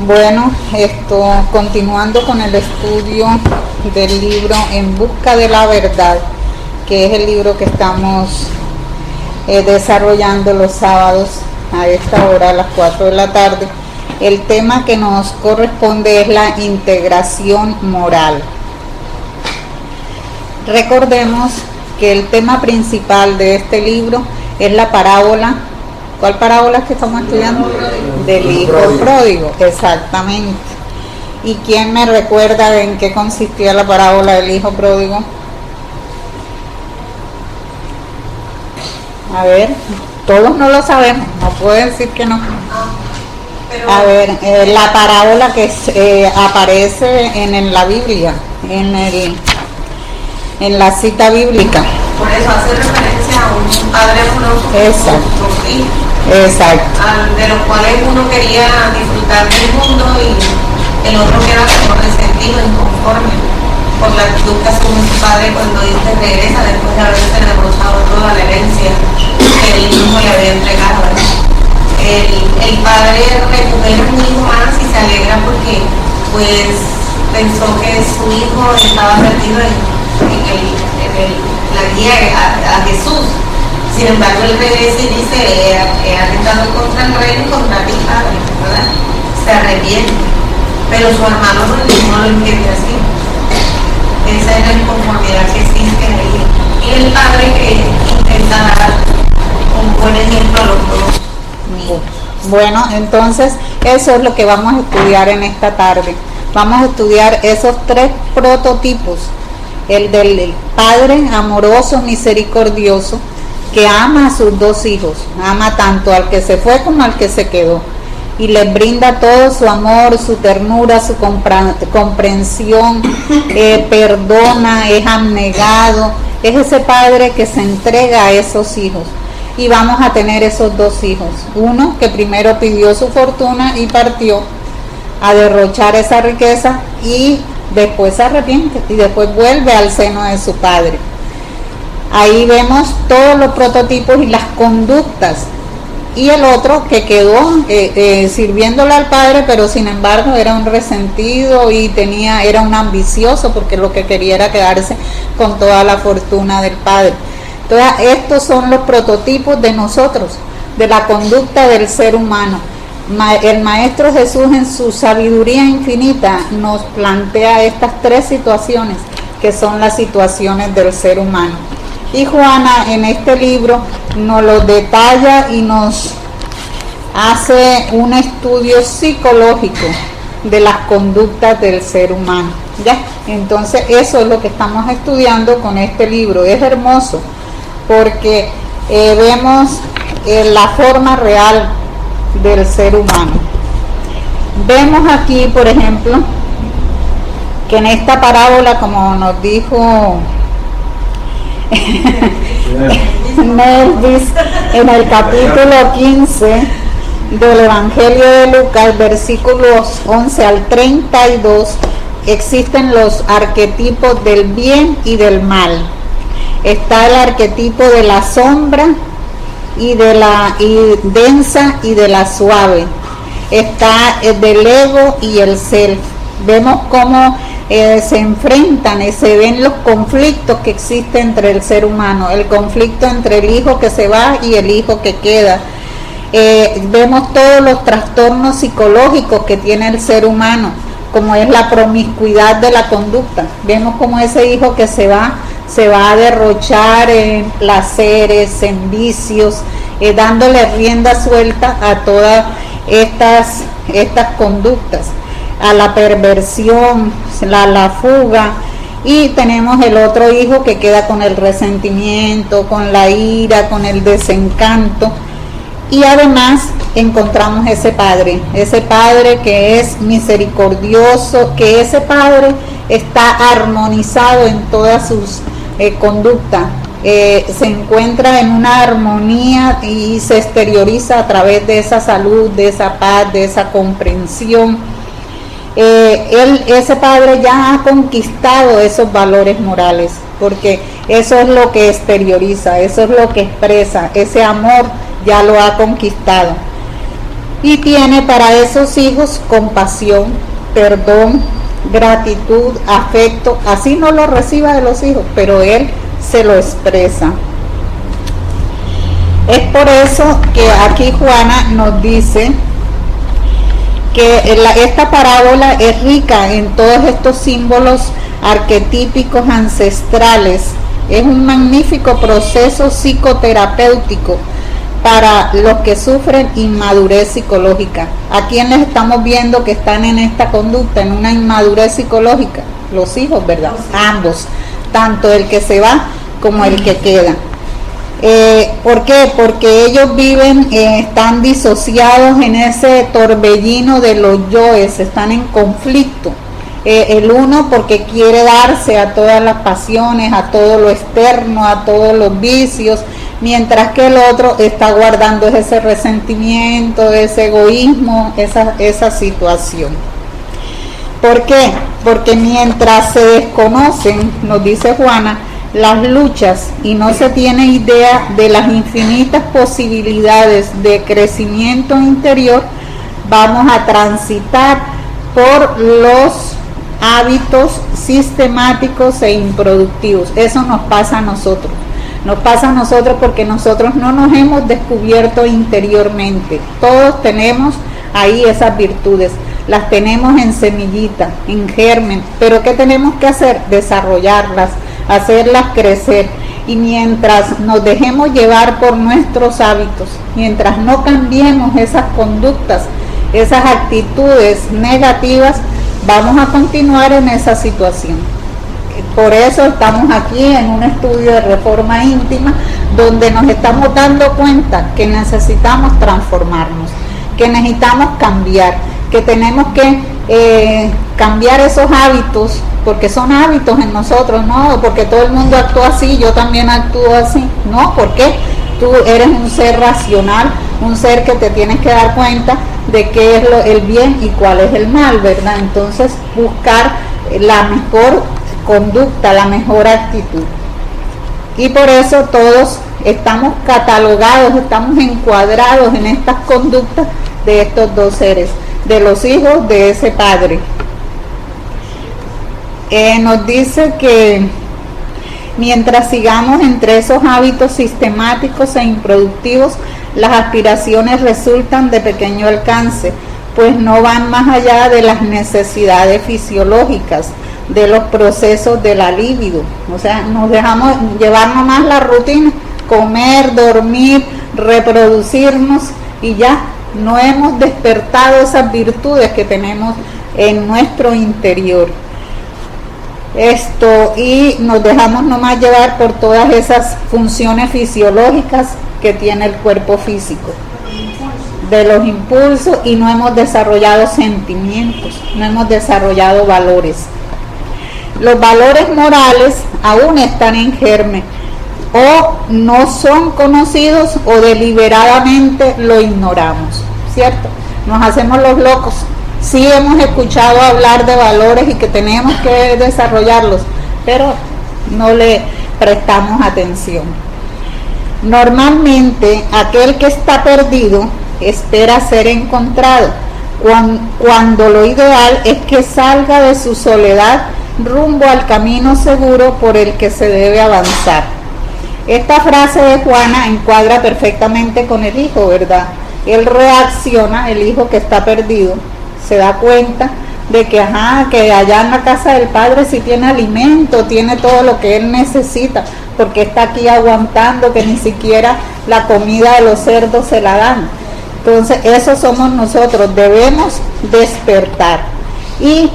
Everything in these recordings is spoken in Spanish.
Bueno, continuando con el estudio del libro En Busca de la Verdad, que es el libro que estamos desarrollando los sábados a esta hora, a las 4 de la tarde. El tema que nos corresponde es la integración moral. Recordemos que el tema principal de este libro es la parábola. ¿Cuál parábola es que estamos estudiando? Del hijo pródigo, exactamente. ¿Y quién me recuerda en qué consistía la parábola del hijo pródigo? A ver, todos no lo sabemos, no puedo decir que no. A ver, la parábola que aparece en la Biblia, en la cita bíblica. Por eso hace referencia a un padre amoroso con dos hijos. Exacto. De los cuales uno quería disfrutar del mundo y el otro queda como resentido, inconforme por la actitud que asume su padre cuando dice regresa después de haberse derrochado toda la herencia que el hijo le había entregado. El padre recupera un hijo más y se alegra porque pues pensó que su hijo estaba perdido en la guía a Jesús. Sin embargo, él regresa y dice, he atentado contra el reino y contra ti, padre, ¿verdad? Se arrepiente, pero su hermano no lo entiende así. Esa es la inconformidad que existe ahí. Y el padre que intenta dar un buen ejemplo a los dos. Bueno, entonces eso es lo que vamos a estudiar en esta tarde. Vamos a estudiar esos tres prototipos. El del padre amoroso, misericordioso, que ama a sus dos hijos, ama tanto al que se fue como al que se quedó, y les brinda todo su amor, su ternura, su comprensión, perdona, es abnegado, es ese padre que se entrega a esos hijos. Y vamos a tener esos dos hijos, uno que primero pidió su fortuna y partió a derrochar esa riqueza y después se arrepiente y después vuelve al seno de su padre. Ahí vemos todos los prototipos y las conductas. Y el otro que quedó sirviéndole al padre, pero sin embargo era un resentido y era un ambicioso porque lo que quería era quedarse con toda la fortuna del padre. Entonces, estos son los prototipos de nosotros, de la conducta del ser humano. El Maestro Jesús, en su sabiduría infinita, nos plantea estas tres situaciones que son las situaciones del ser humano. Y Juana en este libro nos lo detalla y nos hace un estudio psicológico de las conductas del ser humano. ¿Ya? Entonces eso es lo que estamos estudiando con este libro. Es hermoso porque vemos la forma real del ser humano. Vemos aquí, por ejemplo, que en esta parábola, como nos dijo Nelvis, en el capítulo 15 del Evangelio de Lucas, versículos 11 al 32, existen los arquetipos del bien y del mal. Está el arquetipo de la sombra y de la densa y de la suave. Está el del ego y el self. Vemos cómo se enfrentan y se ven los conflictos que existen entre el ser humano, el conflicto entre el hijo que se va y el hijo que queda. Vemos todos los trastornos psicológicos que tiene el ser humano, como es la promiscuidad de la conducta. Vemos como ese hijo que se va a derrochar en placeres, en vicios, dándole rienda suelta a todas estas conductas, a la perversión, la fuga. Y tenemos el otro hijo que queda con el resentimiento, con la ira, con el desencanto. Y además encontramos ese padre que es misericordioso, que ese padre está armonizado en todas sus conductas, se encuentra en una armonía y se exterioriza a través de esa salud, de esa paz, de esa comprensión. Ese padre ya ha conquistado esos valores morales, porque eso es lo que exterioriza, eso es lo que expresa, ese amor ya lo ha conquistado. y tiene para esos hijos compasión, perdón, gratitud, afecto. Así no lo reciba de los hijos, pero él se lo expresa. Es por eso que aquí Juana nos dice que esta parábola es rica en todos estos símbolos arquetípicos ancestrales. Es un magnífico proceso psicoterapéutico para los que sufren inmadurez psicológica. ¿A quién les estamos viendo que están en esta conducta, en una inmadurez psicológica? Los hijos, ¿verdad? Ambos, tanto el que se va como el que queda. ¿Por qué? Porque ellos viven, están disociados en ese torbellino de los yoes, están en conflicto. El uno porque quiere darse a todas las pasiones, a todo lo externo, a todos los vicios, mientras que el otro está guardando ese resentimiento, ese egoísmo, esa situación. ¿Por qué? Porque mientras se desconocen, nos dice Juana, las luchas y no se tiene idea de las infinitas posibilidades de crecimiento interior, vamos a transitar por los hábitos sistemáticos e improductivos. Eso nos pasa a nosotros. Nos pasa a nosotros porque nosotros no nos hemos descubierto interiormente. Todos tenemos ahí esas virtudes. Las tenemos en semillita, en germen. Pero ¿qué tenemos que hacer? Desarrollarlas, hacerlas crecer. Y mientras nos dejemos llevar por nuestros hábitos, mientras no cambiemos esas conductas, esas actitudes negativas, vamos a continuar en esa situación. Por eso estamos aquí en un estudio de reforma íntima, donde nos estamos dando cuenta que necesitamos transformarnos, que necesitamos cambiar, que tenemos que cambiar esos hábitos, porque son hábitos en nosotros, no porque todo el mundo actúa así, yo también actúo así, no, porque tú eres un ser racional, un ser que te tienes que dar cuenta de qué es el bien y cuál es el mal, ¿verdad? Entonces buscar la mejor conducta, la mejor actitud. Y por eso todos estamos catalogados, estamos encuadrados en estas conductas de estos dos seres, de los hijos de ese padre. Nos dice que mientras sigamos entre esos hábitos sistemáticos e improductivos, las aspiraciones resultan de pequeño alcance, pues no van más allá de las necesidades fisiológicas, de los procesos de la libido. O sea, nos dejamos llevar nomás la rutina, comer, dormir, reproducirnos y ya no hemos despertado esas virtudes que tenemos en nuestro interior. Y nos dejamos nomás llevar por todas esas funciones fisiológicas que tiene el cuerpo físico, de los impulsos, y no hemos desarrollado sentimientos, no hemos desarrollado valores. Los valores morales aún están en germen, o no son conocidos, o deliberadamente lo ignoramos, ¿cierto? Nos hacemos los locos. Sí hemos escuchado hablar de valores y que tenemos que desarrollarlos, pero no le prestamos atención. Normalmente aquel que está perdido espera ser encontrado, cuando lo ideal es que salga de su soledad rumbo al camino seguro por el que se debe avanzar. Esta frase de Juana encuadra perfectamente con el hijo, ¿verdad? Él reacciona, el hijo que está perdido, se da cuenta de que allá en la casa del padre sí tiene alimento, tiene todo lo que él necesita, porque está aquí aguantando que ni siquiera la comida de los cerdos se la dan. Entonces eso somos nosotros, debemos despertar y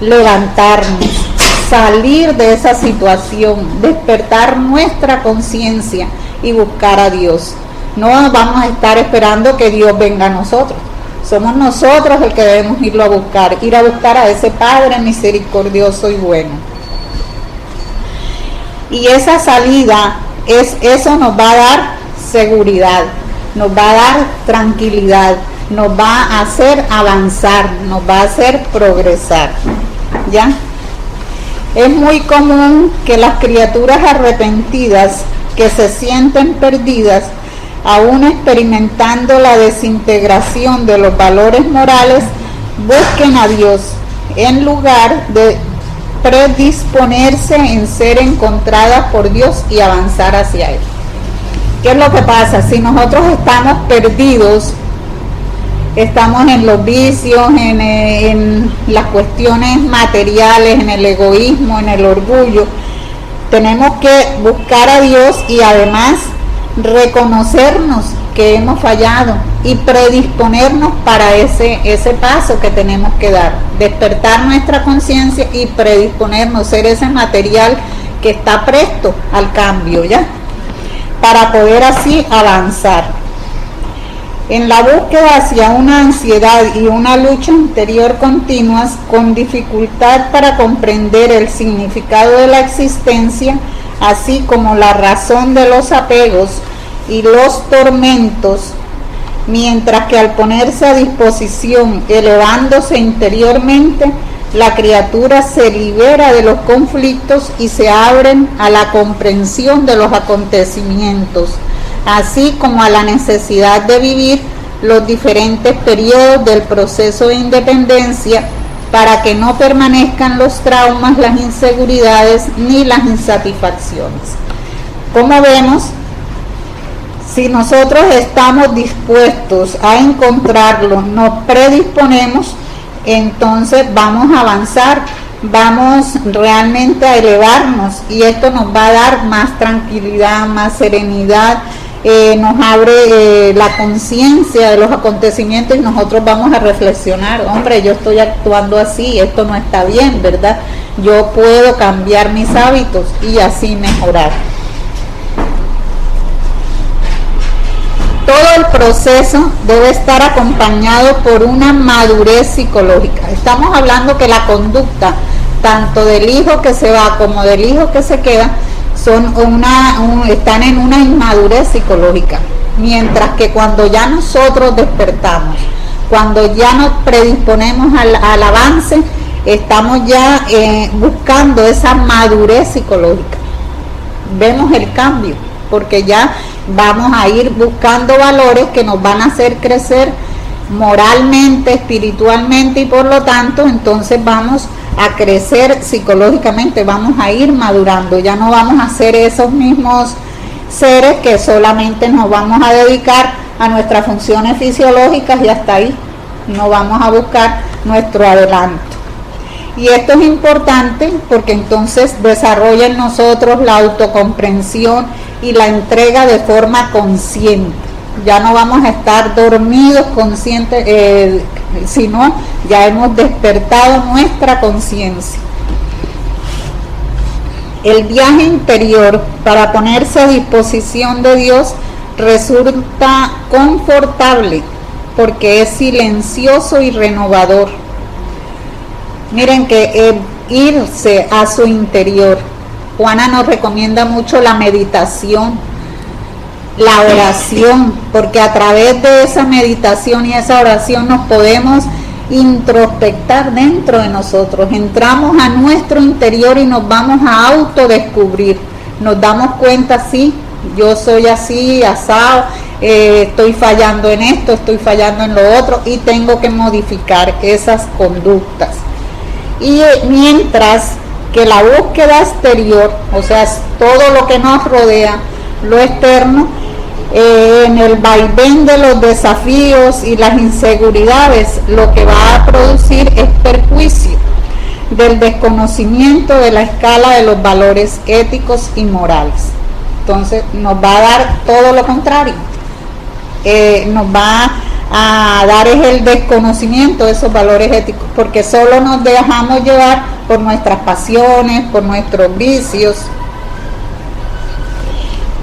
levantarnos, salir de esa situación, despertar nuestra conciencia y buscar a Dios. No vamos a estar esperando que Dios venga a nosotros. Somos nosotros el que debemos ir a buscar a ese Padre misericordioso y bueno. Y esa salida, eso nos va a dar seguridad, nos va a dar tranquilidad, nos va a hacer avanzar, nos va a hacer progresar. ¿Ya? Es muy común que las criaturas arrepentidas que se sienten perdidas aún experimentando la desintegración de los valores morales, busquen a Dios en lugar de predisponerse en ser encontradas por Dios y avanzar hacia Él. ¿Qué es lo que pasa? Si nosotros estamos perdidos, estamos en los vicios, en las cuestiones materiales, en el egoísmo, en el orgullo, tenemos que buscar a Dios y además reconocernos que hemos fallado y predisponernos para ese paso que tenemos que dar, despertar nuestra conciencia y predisponernos, ser ese material que está presto al cambio, ¿ya? Para poder así avanzar. En la búsqueda hacia una ansiedad y una lucha interior continuas, con dificultad para comprender el significado de la existencia, así como la razón de los apegos y los tormentos, mientras que al ponerse a disposición, elevándose interiormente, la criatura se libera de los conflictos y se abren a la comprensión de los acontecimientos, así como a la necesidad de vivir los diferentes periodos del proceso de independencia para que no permanezcan los traumas, las inseguridades ni las insatisfacciones. Como vemos, si nosotros estamos dispuestos a encontrarlo, nos predisponemos, entonces vamos a avanzar, vamos realmente a elevarnos y esto nos va a dar más tranquilidad, más serenidad, nos abre la conciencia de los acontecimientos y nosotros vamos a reflexionar, hombre, yo estoy actuando así, esto no está bien, ¿verdad? Yo puedo cambiar mis hábitos y así mejorar. Todo el proceso debe estar acompañado por una madurez psicológica. Estamos hablando que la conducta, tanto del hijo que se va como del hijo que se queda, están en una inmadurez psicológica. Mientras que cuando ya nosotros despertamos, cuando ya nos predisponemos al avance, estamos ya buscando esa madurez psicológica. Vemos el cambio, porque ya vamos a ir buscando valores que nos van a hacer crecer moralmente, espiritualmente y por lo tanto entonces vamos a crecer psicológicamente, vamos a ir madurando, ya no vamos a ser esos mismos seres que solamente nos vamos a dedicar a nuestras funciones fisiológicas y hasta ahí, no vamos a buscar nuestro adelanto. Y esto es importante porque entonces desarrolla en nosotros la autocomprensión y la entrega de forma consciente. Ya no vamos a estar dormidos conscientes, sino ya hemos despertado nuestra conciencia. El viaje interior para ponerse a disposición de Dios resulta confortable porque es silencioso y renovador. Miren que irse a su interior, Juana nos recomienda mucho la meditación, la oración, porque a través de esa meditación y esa oración nos podemos introspectar dentro de nosotros, entramos a nuestro interior y nos vamos a autodescubrir, nos damos cuenta, sí, yo soy así, asado, estoy fallando en esto, estoy fallando en lo otro y tengo que modificar esas conductas. Y mientras que la búsqueda exterior, o sea, todo lo que nos rodea, lo externo, en el vaivén de los desafíos y las inseguridades, lo que va a producir es perjuicio del desconocimiento de la escala de los valores éticos y morales. Entonces nos va a dar todo lo contrario, nos va a dar es el desconocimiento de esos valores éticos, porque solo nos dejamos llevar por nuestras pasiones, por nuestros vicios.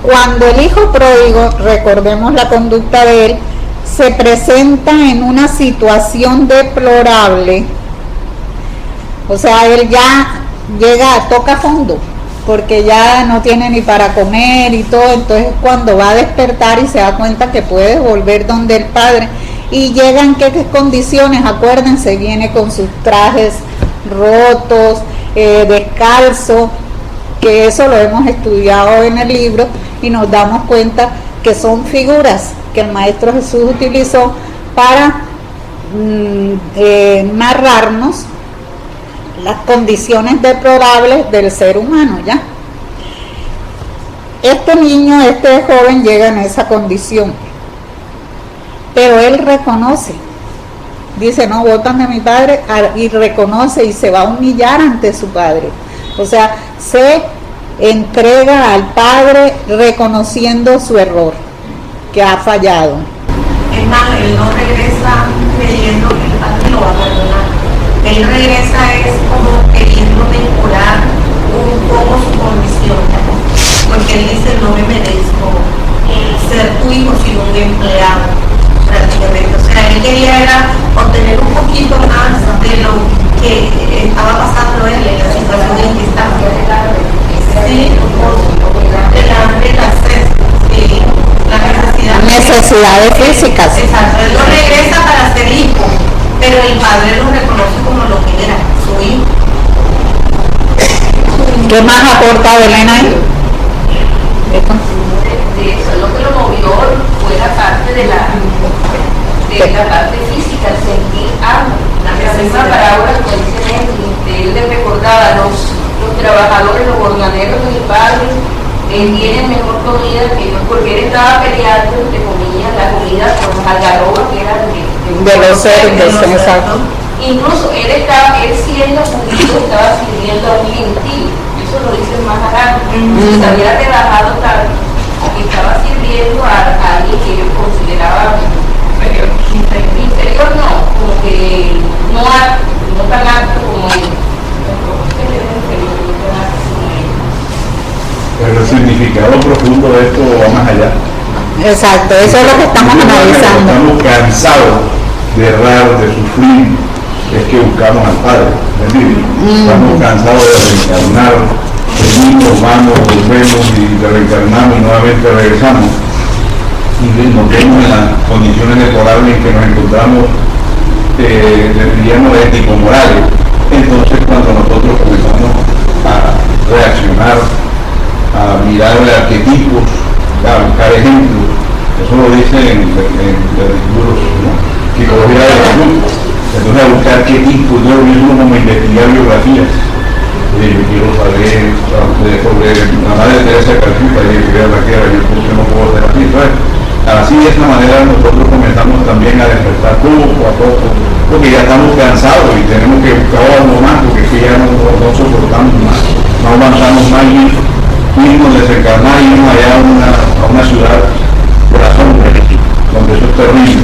Cuando el hijo pródigo, recordemos la conducta de él, se presenta en una situación deplorable, o sea, él ya toca fondo, porque ya no tiene ni para comer y todo, entonces cuando va a despertar y se da cuenta que puede volver donde el padre, y llega en qué condiciones, acuérdense, viene con sus trajes rotos, descalzo, que eso lo hemos estudiado en el libro y nos damos cuenta que son figuras que el Maestro Jesús utilizó para narrarnos las condiciones deplorables del ser humano, ¿ya? Este niño, este joven llega en esa condición, pero él reconoce, dice, no, botan de mi padre, y reconoce y se va a humillar ante su padre. O sea, se entrega al padre reconociendo su error, que ha fallado. Es más, él no regresa creyendo que el padre lo va a perdonar. Él regresa es como queriendo mejorar un poco su condición, porque él dice, no me merezco ser tu hijo sino un empleado, prácticamente. O sea, él quería era obtener un poquito más de lo que estaba pasando él en la situación en que estaba. Sí, el hambre, la sed, sí, la necesidad. Necesidades físicas. Exacto, él no regresa para ser hijo, pero el padre lo reconoce como lo que era, su hijo. ¿Qué más aporta Belén ahí? De eso, lo que lo movió fue la parte de la parte física, el sentir hambre. La misma parábola que dice él le recordaba a los trabajadores, los jornaleros de mi padre, tienen mejor comida que ellos, porque él estaba peleando, entre comillas, la comida con las algarrobas que eran de los cerdos, exacto. Incluso él siendo judío estaba sirviendo a un gentil, eso lo dice más adelante. Se había rebajado tanto que estaba sirviendo a alguien que ellos consideraban inferior, no, como que no tan alto como él. Pero el significado profundo de esto va más allá. Exacto, eso es lo que estamos analizando. Estamos cansados de errar, de sufrir, es que buscamos al Padre. Estamos cansados de reencarnar, venimos, vamos, volvemos y reencarnamos y nuevamente regresamos. Y nos vemos en las condiciones deplorables en que nos encontramos, diríamos, ético-morales. Entonces, cuando nosotros comenzamos a reaccionar, a mirar arquetipos, a buscar ejemplos, eso lo dice en los libros, ¿no? Psicología de la salud. Entonces, a buscar qué tipo, yo mismo como investigar biografías. Yo quiero saber sobre la madre Teresa de Calcuta y la que era, yo puse no puedo hacer así. Entonces, así de esta manera nosotros comenzamos también a despertar poco a poco, porque ya estamos cansados y tenemos que buscar algo más, porque es que ya no soportamos más, no avanzamos más y irnos desencarnar, irnos allá a una ciudad corazón, donde eso es terrible,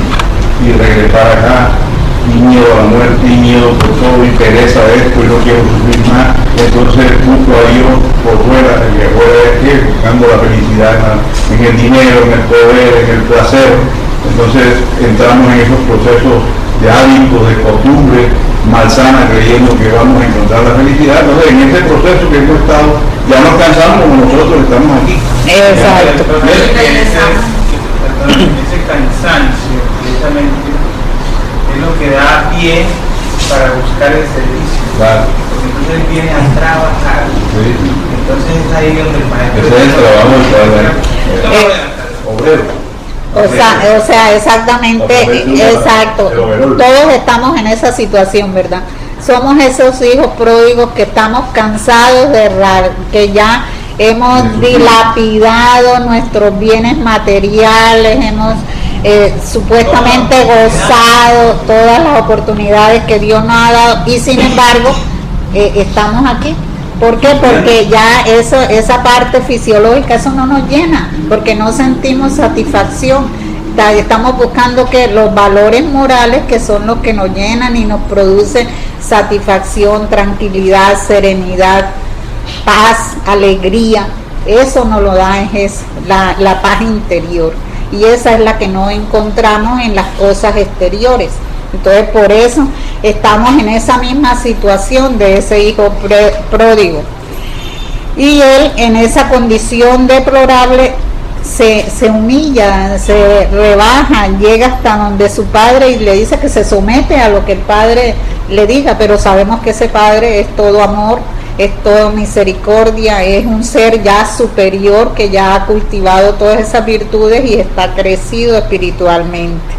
y regresar acá, y miedo a la muerte, y miedo por todo, y pereza de esto, y no quiero sufrir más. Entonces busco a Dios por fuera, y afuera es que buscando la felicidad en el dinero, en el poder, en el placer. Entonces entramos en esos procesos de hábitos, de costumbres malsanas, creyendo que vamos a encontrar la felicidad. Entonces en ese proceso que hemos estado, ya nos cansamos como nosotros estamos aquí. Exacto. Ese cansancio, precisamente, es lo que da pie para buscar el servicio. Claro. Porque entonces él viene a trabajar. Sí. Entonces es ahí donde el maestro. Ese es el trabajo del padre. Obrero. O sea, exactamente, exacto. Todos estamos en esa situación, ¿verdad? Somos esos hijos pródigos que estamos cansados de errar, que ya hemos dilapidado nuestros bienes materiales, hemos supuestamente gozado todas las oportunidades que Dios nos ha dado y sin embargo estamos aquí. ¿Por qué? Porque ya esa parte fisiológica, eso no nos llena, porque no sentimos satisfacción. Estamos buscando que los valores morales, que son los que nos llenan y nos producen satisfacción, tranquilidad, serenidad, paz, alegría, eso nos lo da es la paz interior, y esa es la que no encontramos en las cosas exteriores. Entonces por eso estamos en esa misma situación de ese hijo pródigo, y él en esa condición deplorable se humilla, se rebaja, llega hasta donde su padre y le dice que se somete a lo que el padre le diga, pero sabemos que ese padre es todo amor, es todo misericordia, es un ser ya superior que ya ha cultivado todas esas virtudes y está crecido espiritualmente.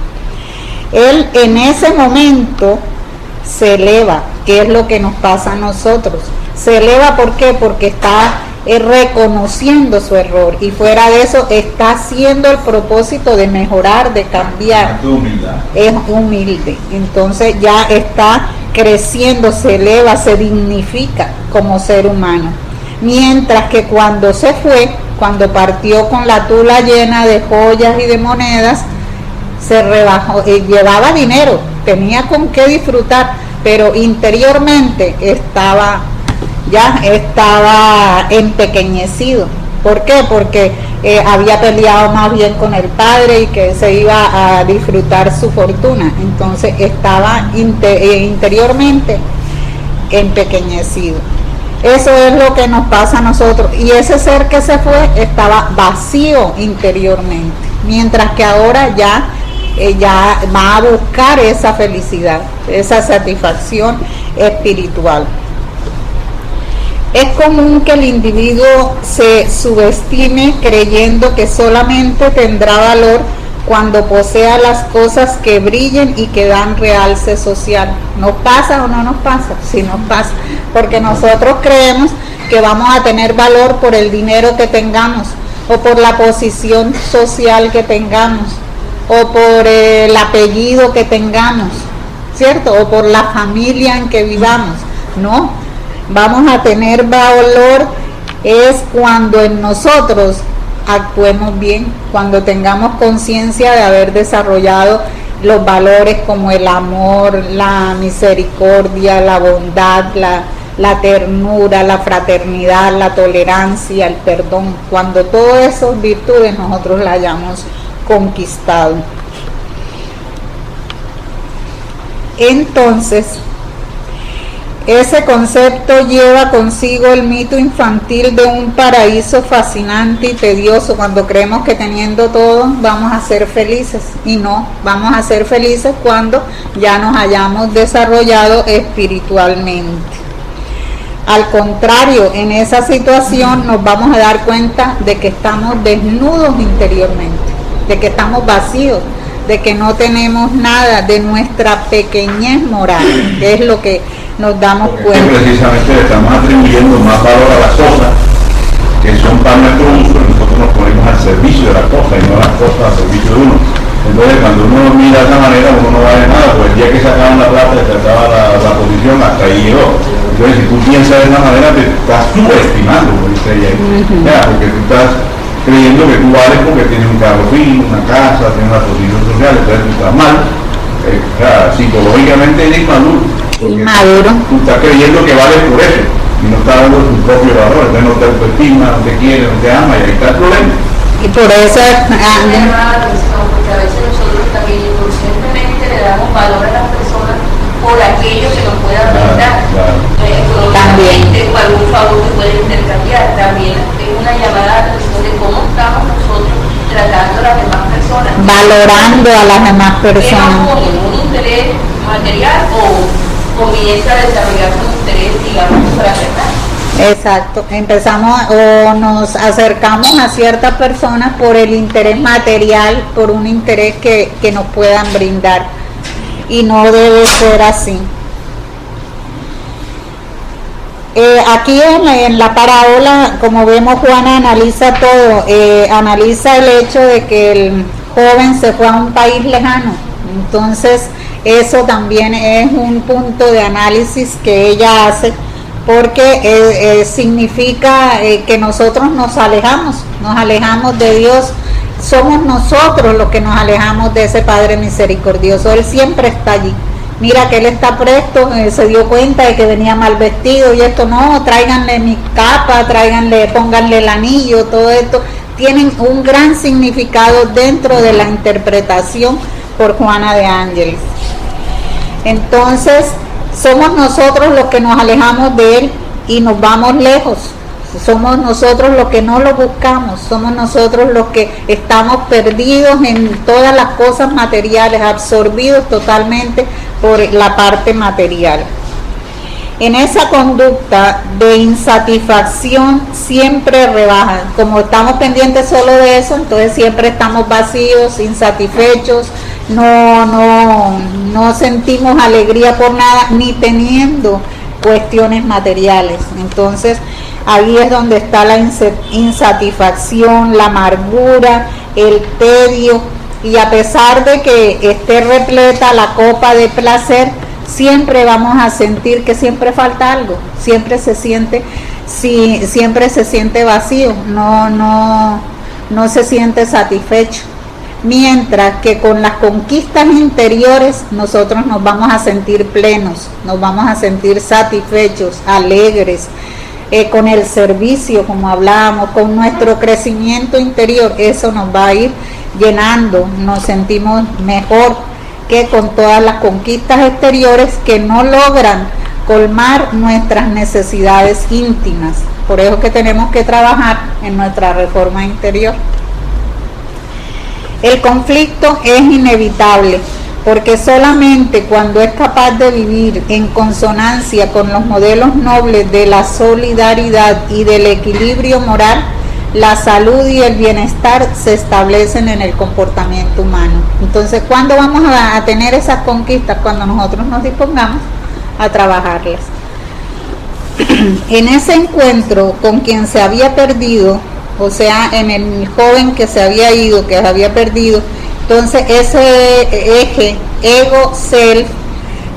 Él en ese momento se eleva, que es lo que nos pasa a nosotros. Se eleva, ¿por qué? Porque está reconociendo su error y fuera de eso está haciendo el propósito de mejorar, de cambiar. Es humilde, entonces ya está creciendo, se eleva, se dignifica como ser humano. Mientras que cuando se fue, cuando partió con la tula llena de joyas y de monedas, se rebajó, llevaba dinero, tenía con qué disfrutar, pero interiormente estaba empequeñecido. ¿Por qué? Porque había peleado más bien con el padre y que se iba a disfrutar su fortuna. Entonces estaba interiormente empequeñecido. Eso es lo que nos pasa a nosotros. Y ese ser que se fue estaba vacío interiormente. Mientras que ahora ya va a buscar esa felicidad, esa satisfacción espiritual. Es común que el individuo se subestime creyendo que solamente tendrá valor cuando posea las cosas que brillen y que dan realce social. ¿Nos pasa o no nos pasa? Sí nos pasa, porque nosotros creemos que vamos a tener valor por el dinero que tengamos, o por la posición social que tengamos, o por el apellido que tengamos, ¿cierto? O por la familia en que vivamos. No, vamos a tener valor es cuando en nosotros actuemos bien, cuando tengamos conciencia de haber desarrollado los valores como el amor, la misericordia, la bondad, la ternura, la fraternidad, la tolerancia, el perdón. Cuando todas esas virtudes nosotros las hayamos conquistado. Entonces, ese concepto lleva consigo el mito infantil de un paraíso fascinante y tedioso, cuando creemos que teniendo todo vamos a ser felices, y no, vamos a ser felices cuando ya nos hayamos desarrollado espiritualmente. Al contrario, en esa situación nos vamos a dar cuenta de que estamos desnudos interiormente, de que estamos vacíos, de que no tenemos nada, de nuestra pequeñez moral, que es lo que nos damos cuenta. Precisamente le estamos atribuyendo más valor a las cosas que son para nuestro uso, y nosotros nos ponemos al servicio de las cosas y no las cosas al servicio de uno. Entonces, cuando uno mira de esa manera, uno no vale nada, pues el día que sacaban la plata y se acaba la posición, hasta ahí llegó. Entonces, si tú piensas de esa manera, te estás subestimando, como dice ella, porque tú estás creyendo que tú vales porque tienes un carro fino, una casa, tienes una posición social, entonces tú estás mal. Psicológicamente eres inmaduro. Tú estás creyendo que vales por eso y no estás dando tu propio valor, entonces no te autoestima, no te quiere, no te ama, y ahí está el problema. Y por eso porque a veces nosotros también inconscientemente le damos valor a las personas por aquello que nos pueda brindar, económicamente, o algún favor que puede intercambiar. También es una llamada a la atención de cómo estamos nosotros tratando a las demás personas, valorando a las demás personas. ¿Con un interés material o comienza a desarrollarse un interés, digamos, fraternal? Exacto, empezamos o nos acercamos a ciertas personas por el interés material, por un interés que nos puedan brindar, y no debe ser así. Aquí en la parábola, como vemos, Juana analiza todo, analiza el hecho de que el joven se fue a un país lejano. Entonces eso también es un punto de análisis que ella hace, porque significa que nosotros nos alejamos de Dios. Somos nosotros los que nos alejamos de ese Padre misericordioso. Él siempre está allí. Mira que él está presto, se dio cuenta de que venía mal vestido y esto no, tráiganle mi capa, pónganle el anillo, todo esto tienen un gran significado dentro de la interpretación por Juana de Ángeles. Entonces, somos nosotros los que nos alejamos de él y nos vamos lejos. Somos nosotros los que no lo buscamos, somos nosotros los que estamos perdidos en todas las cosas materiales, absorbidos totalmente por la parte material. en esa conducta de insatisfacción siempre rebajan. Como estamos pendientes solo de eso, entonces siempre estamos vacíos, insatisfechos, no sentimos alegría por nada, ni teniendo cuestiones materiales. Entonces ahí es donde está la insatisfacción, la amargura, el tedio, y a pesar de que esté repleta la copa de placer, siempre vamos a sentir que siempre falta algo, siempre se siente vacío, no se siente satisfecho. Mientras que con las conquistas interiores nosotros nos vamos a sentir plenos, nos vamos a sentir satisfechos, alegres, con el servicio, como hablábamos, con nuestro crecimiento interior, eso nos va a ir llenando, nos sentimos mejor que con todas las conquistas exteriores que no logran colmar nuestras necesidades íntimas. Por eso que tenemos que trabajar en nuestra reforma interior. El conflicto es inevitable, porque solamente cuando es capaz de vivir en consonancia con los modelos nobles de la solidaridad y del equilibrio moral, la salud y el bienestar se establecen en el comportamiento humano. Entonces, ¿cuándo vamos a tener esas conquistas? Cuando nosotros nos dispongamos a trabajarlas. En ese encuentro con quien se había perdido, o sea, en el joven que se había ido, que se había perdido, entonces ese eje ego-self,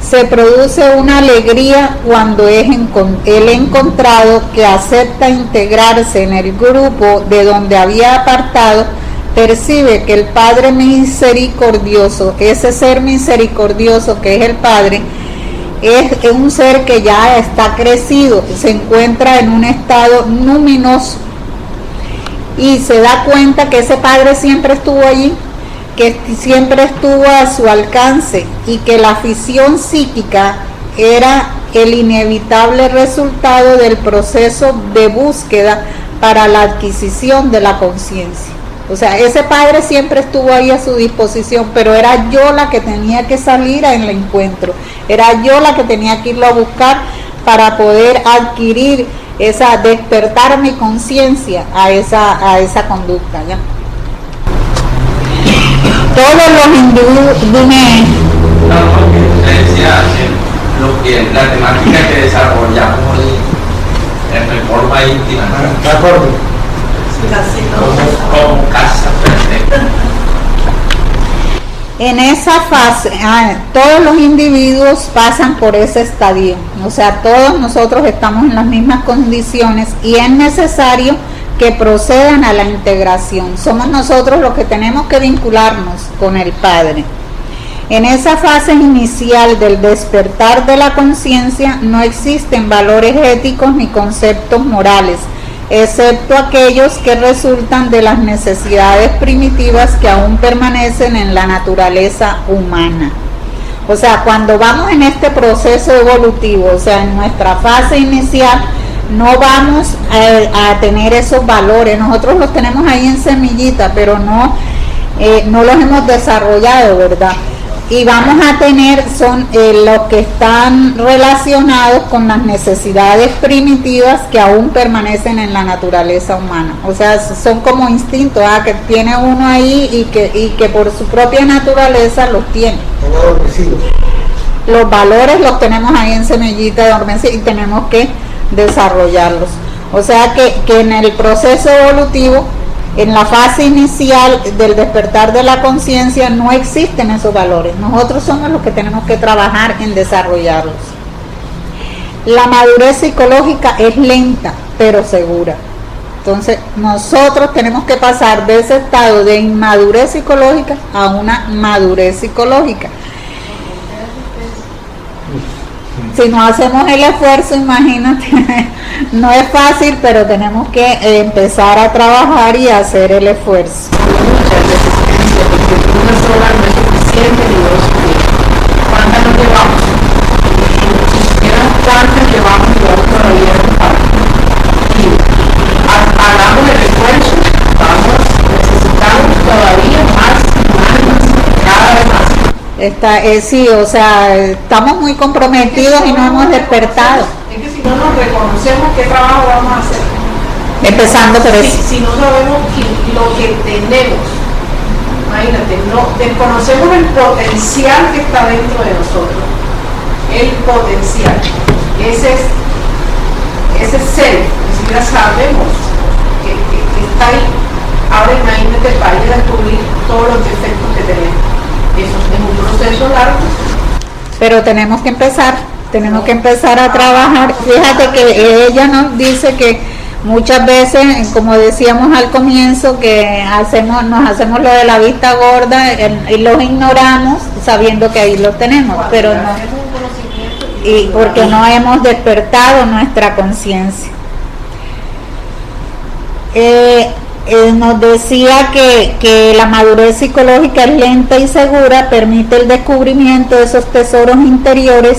se produce una alegría cuando él encontrado que acepta integrarse en el grupo de donde había apartado, percibe que el Padre misericordioso, ese ser misericordioso que es el Padre, es un ser que ya está crecido, se encuentra en un estado luminoso y se da cuenta que ese Padre siempre estuvo allí, que siempre estuvo a su alcance y que la fisión psíquica era el inevitable resultado del proceso de búsqueda para la adquisición de la conciencia. O sea, ese Padre siempre estuvo ahí a su disposición, pero era yo la que tenía que salir en el encuentro, era yo la que tenía que irlo a buscar para poder adquirir despertar mi conciencia a esa conducta, ¿ya? Todos los individuos, dime. No, que decía la temática que desarrollamos en reforma íntima. De acuerdo. Como casa perfecta. En esa fase, todos los individuos pasan por ese estadio, o sea, todos nosotros estamos en las mismas condiciones y es necesario que procedan a la integración. Somos nosotros los que tenemos que vincularnos con el Padre. En esa fase inicial del despertar de la conciencia no existen valores éticos ni conceptos morales, excepto aquellos que resultan de las necesidades primitivas que aún permanecen en la naturaleza humana. O sea, cuando vamos en este proceso evolutivo, o sea, en nuestra fase inicial, no vamos a tener esos valores. Nosotros los tenemos ahí en semillita, pero no los hemos desarrollado, ¿verdad? Y vamos a tener, son los que están relacionados con las necesidades primitivas que aún permanecen en la naturaleza humana. O sea, son como instintos que tiene uno ahí y que por su propia naturaleza los tiene. Los valores los tenemos ahí en semillita de dormencia y tenemos que desarrollarlos. O sea que en el proceso evolutivo, en la fase inicial del despertar de la conciencia, no existen esos valores. Nosotros somos los que tenemos que trabajar en desarrollarlos. La madurez psicológica es lenta, pero segura. Entonces, nosotros tenemos que pasar de ese estado de inmadurez psicológica a una madurez psicológica. Si no hacemos el esfuerzo, imagínate, no es fácil, pero tenemos que empezar a trabajar y hacer el esfuerzo. Muchas resistencias, porque una sola no es suficiente ni dos suficientes. ¿Cuántas nos llevamos? Si supieran cuántas llevamos y vamos todavía en parte. Y hagamos el esfuerzo, necesitamos todavía más, cada vez más. Sí, o sea, estamos muy comprometidos y no hemos despertado. Es que si no nos reconocemos, ¿qué trabajo vamos a hacer? Empezando por eso. Si no sabemos lo que tenemos, imagínate, no desconocemos el potencial que está dentro de nosotros. El potencial. Ese ser, ni siquiera sabemos que está ahí. Ahora imagínate para ir a descubrir todos los defectos que tenemos. Eso es un proceso largo. Pero tenemos que empezar a trabajar. Fíjate que ella nos dice que muchas veces, como decíamos al comienzo, que nos hacemos lo de la vista gorda y los ignoramos sabiendo que ahí lo tenemos, pero no, y porque no hemos despertado nuestra conciencia. Nos decía que la madurez psicológica es lenta y segura, permite el descubrimiento de esos tesoros interiores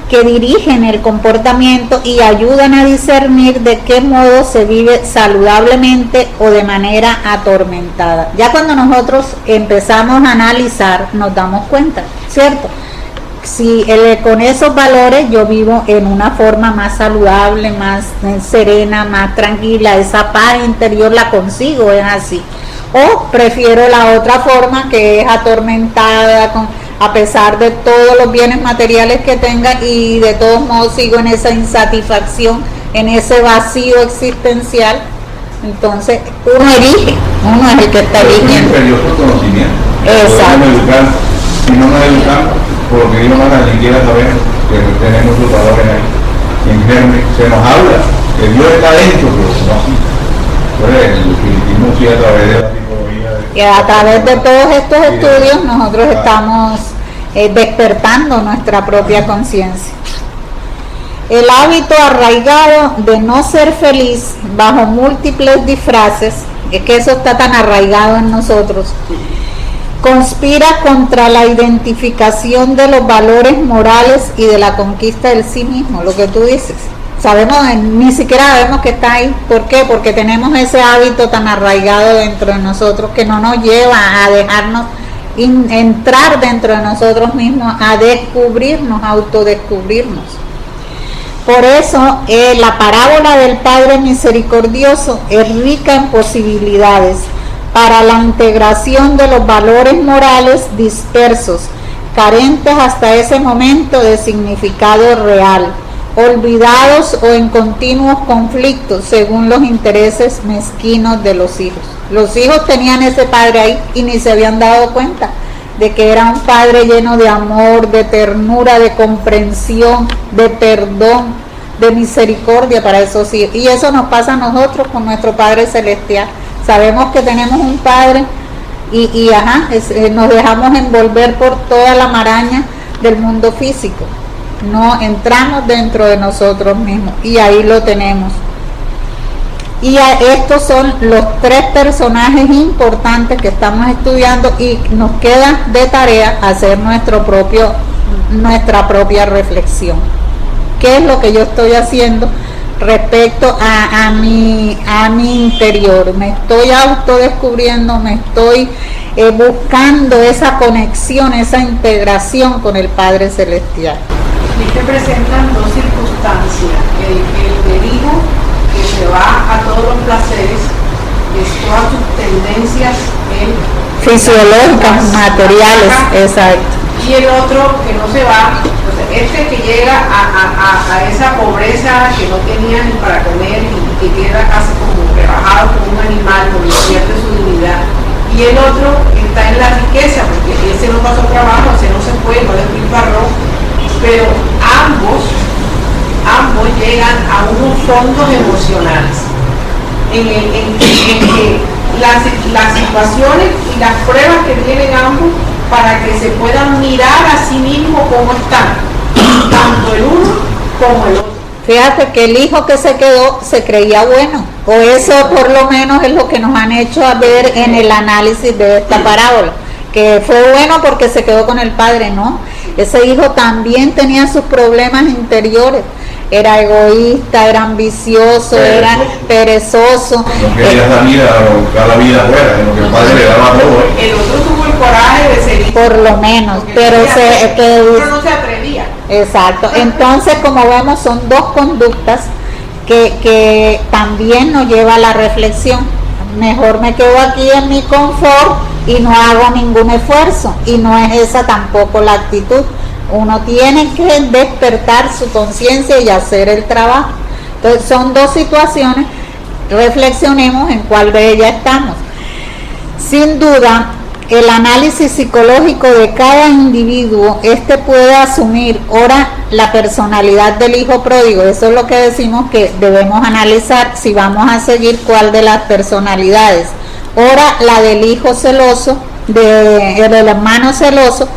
que dirigen el comportamiento y ayudan a discernir de qué modo se vive saludablemente o de manera atormentada. Ya cuando nosotros empezamos a analizar, nos damos cuenta, ¿cierto? Si con esos valores yo vivo en una forma más saludable, más serena, más tranquila, esa paz interior la consigo, es así. O prefiero la otra forma que es atormentada, a pesar de todos los bienes materiales que tenga, y de todos modos sigo en esa insatisfacción, en ese vacío existencial. Entonces uno elige, uno es el que está eligiendo. Es un imperioso conocimiento. Exacto. Si no nos educamos, por lo que digo, más ni siquiera sabemos que tenemos los valores ahí. En germen se nos habla que Dios está dentro, pero no así. Entonces, el espiritismo sí, a través de la psicología. Y a través de todos estos estudios nosotros estamos despertando nuestra propia conciencia. El hábito arraigado de no ser feliz bajo múltiples disfraces, es que eso está tan arraigado en nosotros, conspira contra la identificación de los valores morales y de la conquista del sí mismo, lo que tú dices. Ni siquiera sabemos que está ahí. ¿Por qué? Porque tenemos ese hábito tan arraigado dentro de nosotros que no nos lleva a dejarnos entrar dentro de nosotros mismos, a descubrirnos, a autodescubrirnos. Por eso la parábola del Padre Misericordioso es rica en posibilidades para la integración de los valores morales dispersos, carentes hasta ese momento de significado real, olvidados o en continuos conflictos según los intereses mezquinos de los hijos. Los hijos tenían ese padre ahí y ni se habían dado cuenta de que era un padre lleno de amor, de ternura, de comprensión, de perdón, de misericordia para esos hijos. Y eso nos pasa a nosotros con nuestro Padre Celestial. Sabemos que tenemos un Padre y nos dejamos envolver por toda la maraña del mundo físico. No entramos dentro de nosotros mismos y ahí lo tenemos. Y estos son los 3 personajes importantes que estamos estudiando y nos queda de tarea hacer nuestra propia reflexión. ¿Qué es lo que yo estoy haciendo respecto a mi interior? Me estoy autodescubriendo, me estoy buscando esa conexión, esa integración con el Padre Celestial. Y te presentan 2 circunstancias: el hijo que se va a todos los placeres, que todas sus tendencias fisiológicas, materiales, exacto. Y el otro que no se va, este que llega a esa pobreza, que no tenía ni para comer y que queda casi como rebajado como un animal, porque pierde su dignidad. Y el otro está en la riqueza, porque ese no pasó trabajo, ese no se fue, no le despilfarró, pero ambos llegan a unos fondos emocionales en que las situaciones y las pruebas que tienen ambos para que se puedan mirar a sí mismos cómo están, tanto el uno como el otro. Fíjate que el hijo que se quedó se creía bueno, o eso por lo menos es lo que nos han hecho a ver en el análisis de esta parábola, que fue bueno porque se quedó con el padre. No, ese hijo también tenía sus problemas interiores, era egoísta, era ambicioso, era perezoso. No quería salir a buscar la vida afuera, sino que el padre le daba todo. El otro tuvo el coraje de seguir. Por lo menos, Porque pero uno no se atrevía. exacto. Entonces, como vemos, son dos conductas que también nos lleva a la reflexión. Mejor me quedo aquí en mi confort y no hago ningún esfuerzo, y no es esa tampoco la actitud. Uno tiene que despertar su conciencia y hacer el trabajo. Entonces son dos situaciones, reflexionemos en cuál de ellas estamos. Sin duda, el análisis psicológico de cada individuo, puede asumir ahora la personalidad del hijo pródigo. Eso es lo que decimos que debemos analizar si vamos a seguir cuál de las personalidades. Ahora la del hijo celoso, del hermano celoso,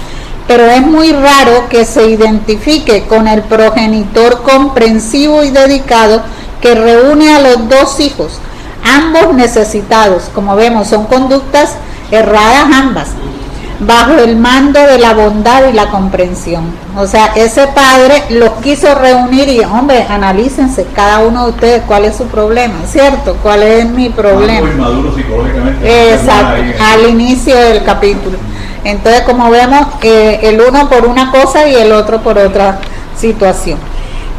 pero es muy raro que se identifique con el progenitor comprensivo y dedicado que reúne a los dos hijos, ambos necesitados. Como vemos, son conductas erradas ambas, bajo el mando de la bondad y la comprensión. O sea, ese padre los quiso reunir y, hombre, analícense cada uno de ustedes cuál es su problema, ¿cierto? ¿Cuál es mi problema? Muy maduro psicológicamente. Exacto, al inicio del capítulo. Entonces, como vemos, el uno por una cosa y el otro por otra situación.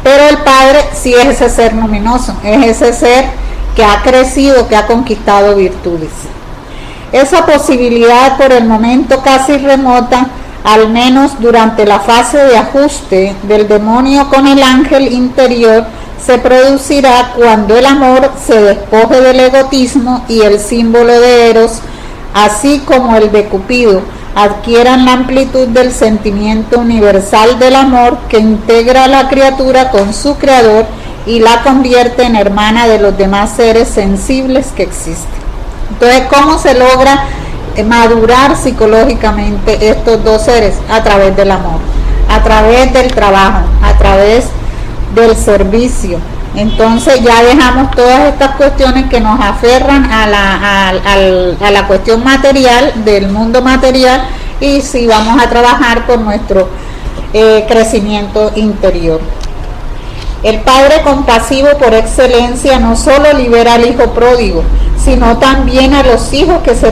Pero el padre sí es ese ser luminoso, es ese ser que ha crecido, que ha conquistado virtudes. Esa posibilidad por el momento casi remota, al menos durante la fase de ajuste del demonio con el ángel interior, se producirá cuando el amor se despoje del egotismo y el símbolo de Eros, así como el de Cupido, adquieran la amplitud del sentimiento universal del amor que integra a la criatura con su creador y la convierte en hermana de los demás seres sensibles que existen. Entonces, ¿cómo se logra madurar psicológicamente estos dos seres? A través del amor, a través del trabajo, a través del servicio. Entonces ya dejamos todas estas cuestiones que nos aferran a la cuestión material, del mundo material, y si vamos a trabajar por nuestro crecimiento interior. El padre compasivo por excelencia no solo libera al hijo pródigo, sino también a los hijos que se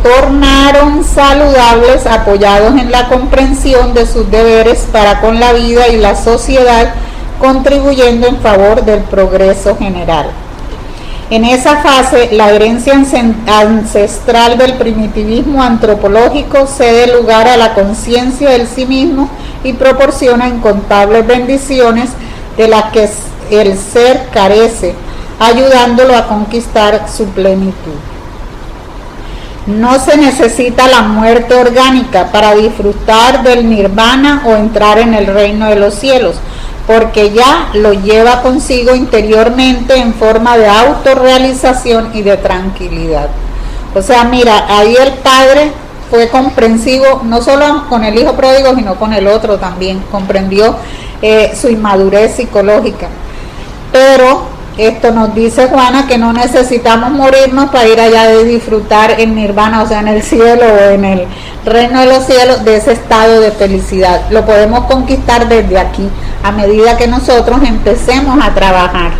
tornaron saludables, apoyados en la comprensión de sus deberes para con la vida y la sociedad, contribuyendo en favor del progreso general. En esa fase, la herencia ancestral del primitivismo antropológico cede lugar a la conciencia del sí mismo y proporciona incontables bendiciones de las que el ser carece, ayudándolo a conquistar su plenitud. No se necesita la muerte orgánica para disfrutar del nirvana o entrar en el reino de los cielos, porque ya lo lleva consigo interiormente en forma de autorrealización y de tranquilidad. O sea, mira, ahí el padre fue comprensivo, no solo con el hijo pródigo, sino con el otro también, comprendió su inmadurez psicológica. Pero esto nos dice Juana que no necesitamos morirnos para ir allá de disfrutar en nirvana, o sea, en el cielo o en el reino de los cielos, de ese estado de felicidad. Lo podemos conquistar desde aquí, a medida que nosotros empecemos a trabajar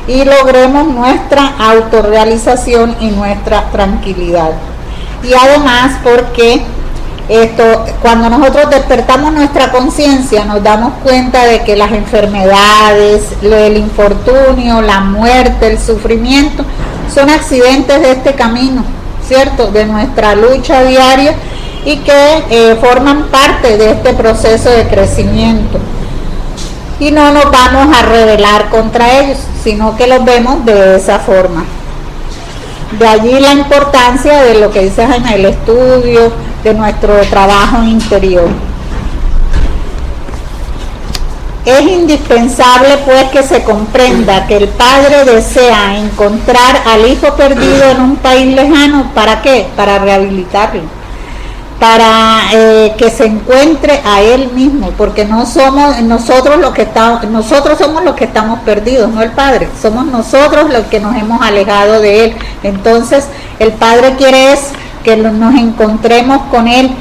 y logremos nuestra autorrealización y nuestra tranquilidad. Y además porque cuando nosotros despertamos nuestra conciencia, nos damos cuenta de que las enfermedades, el infortunio, la muerte, el sufrimiento, son accidentes de este camino, ¿cierto? De nuestra lucha diaria, y que forman parte de este proceso de crecimiento. Y no nos vamos a rebelar contra ellos, sino que los vemos de esa forma. De allí la importancia de lo que dice Jaime, el estudio, de nuestro trabajo interior. Es indispensable pues que se comprenda que el padre desea encontrar al hijo perdido en un país lejano. ¿Para qué? Para rehabilitarlo, para que se encuentre a él mismo, porque no somos nosotros los que estamos, nosotros somos los que estamos perdidos, no el padre, somos nosotros los que nos hemos alejado de él. Entonces el padre quiere es que nos encontremos con él,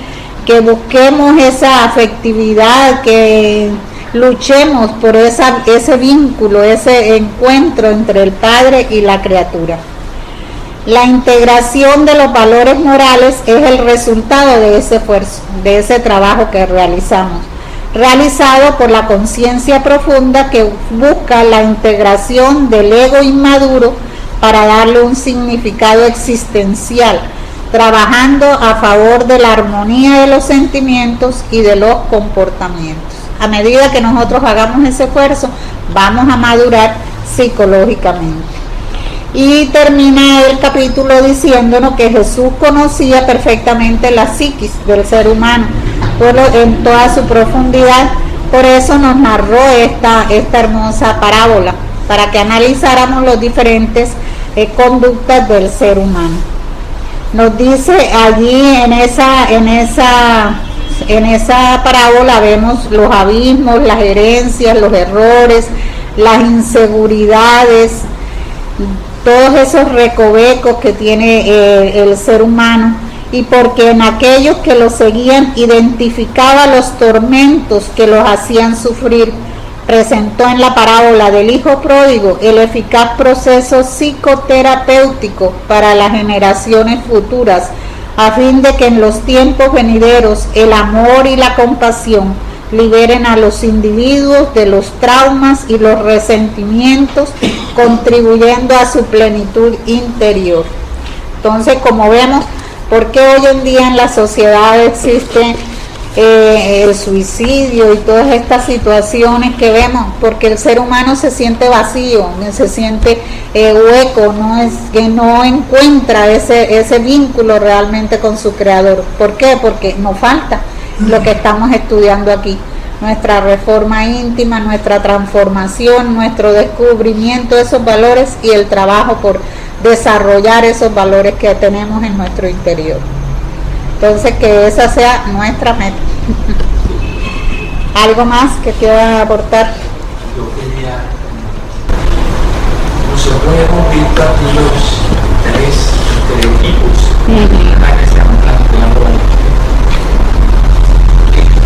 que busquemos esa afectividad, que luchemos por ese vínculo, ese encuentro entre el padre y la criatura. La integración de los valores morales es el resultado de ese esfuerzo, de ese trabajo que realizamos, realizado por la conciencia profunda que busca la integración del ego inmaduro para darle un significado existencial, trabajando a favor de la armonía de los sentimientos y de los comportamientos. A medida que nosotros hagamos ese esfuerzo, vamos a madurar psicológicamente. Y termina el capítulo diciéndonos que Jesús conocía perfectamente la psiquis del ser humano en toda su profundidad. Por eso nos narró esta hermosa parábola, para que analizáramos las diferentes conductas del ser humano. Nos dice allí en esa parábola, vemos los abismos, las herencias, los errores, las inseguridades, todos esos recovecos que tiene el ser humano, y porque en aquellos que lo seguían identificaba los tormentos que los hacían sufrir, presentó en la parábola del hijo pródigo el eficaz proceso psicoterapéutico para las generaciones futuras, a fin de que en los tiempos venideros el amor y la compasión liberen a los individuos de los traumas y los resentimientos, contribuyendo a su plenitud interior. Entonces, como vemos, ¿por qué hoy en día en la sociedad existe el suicidio y todas estas situaciones que vemos? Porque el ser humano se siente vacío, se siente hueco, que no encuentra ese vínculo realmente con su creador. ¿Por qué? Porque nos falta lo que estamos estudiando aquí, nuestra reforma íntima, nuestra transformación, nuestro descubrimiento de esos valores y el trabajo por desarrollar esos valores que tenemos en nuestro interior. Entonces, que esa sea nuestra meta. ¿Algo más que quieran aportar? Yo quería, nosotros hemos visto aquí los tres estereotipos que se han planteado.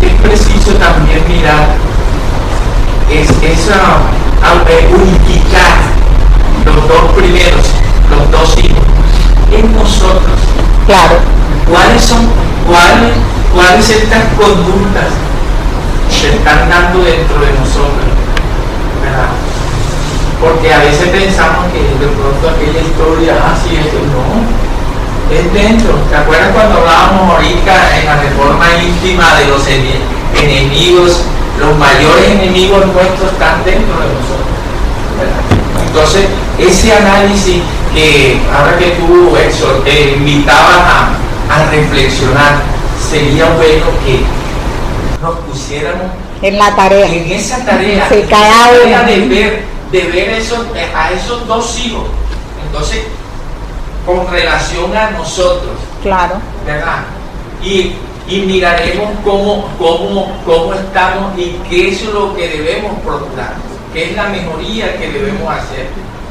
Es preciso también mirar, unificar los dos primeros, los dos hijos, en nosotros. Claro. ¿Cuáles estas conductas se están dando dentro de nosotros? ¿Verdad? Porque a veces pensamos que de pronto aquella historia, así es, no, es dentro. ¿Te acuerdas cuando hablábamos ahorita en la reforma íntima de los enemigos? Los mayores enemigos nuestros están dentro de nosotros, ¿verdad? Entonces, ese análisis que ahora que tú invitabas a reflexionar, sería bueno que nos pusiéramos en la tarea, en esa tarea, sí, cada uno de ver a esos dos hijos. Entonces, con relación a nosotros, claro, ¿verdad? Y miraremos cómo estamos y qué es lo que debemos procurar, qué es la mejoría que debemos hacer.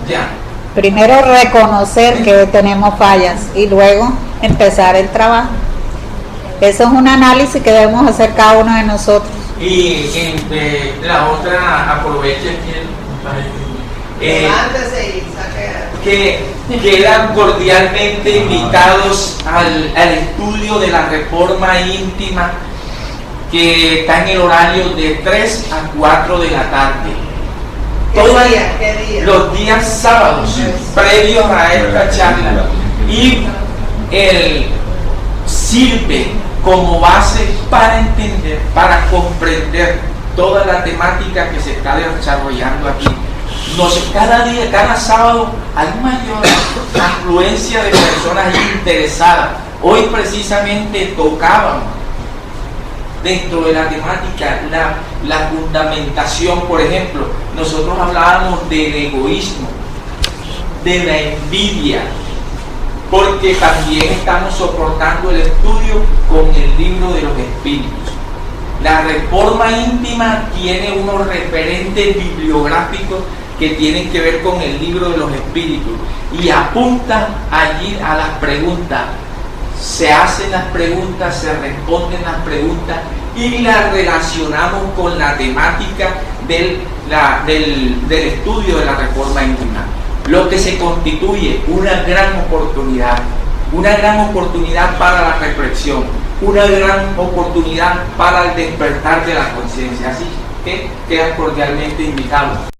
Ya. Primero reconocer que tenemos fallas y luego empezar el trabajo. Eso es un análisis que debemos hacer cada uno de nosotros. Y la otra, aproveche que quedan cordialmente invitados al estudio de la reforma íntima, que está en el horario de 3 a 4 de la tarde. ¿Qué día? Los días sábados, previos a esta charla. Y él sirve como base para entender, para comprender toda la temática que se está desarrollando aquí. Cada día, cada sábado, hay mayor afluencia de personas interesadas. Hoy precisamente tocábamos dentro de la temática la fundamentación. Por ejemplo, nosotros hablábamos del egoísmo, de la envidia, porque también estamos soportando el estudio con el libro de los espíritus. La reforma íntima tiene unos referentes bibliográficos que tienen que ver con el libro de los espíritus y apuntan allí a las preguntas. Se hacen las preguntas, se responden las preguntas y las relacionamos con la temática del estudio de la reforma íntima. lo que se constituye una gran oportunidad para la reflexión, una gran oportunidad para el despertar de la conciencia. Así que quedan cordialmente invitados.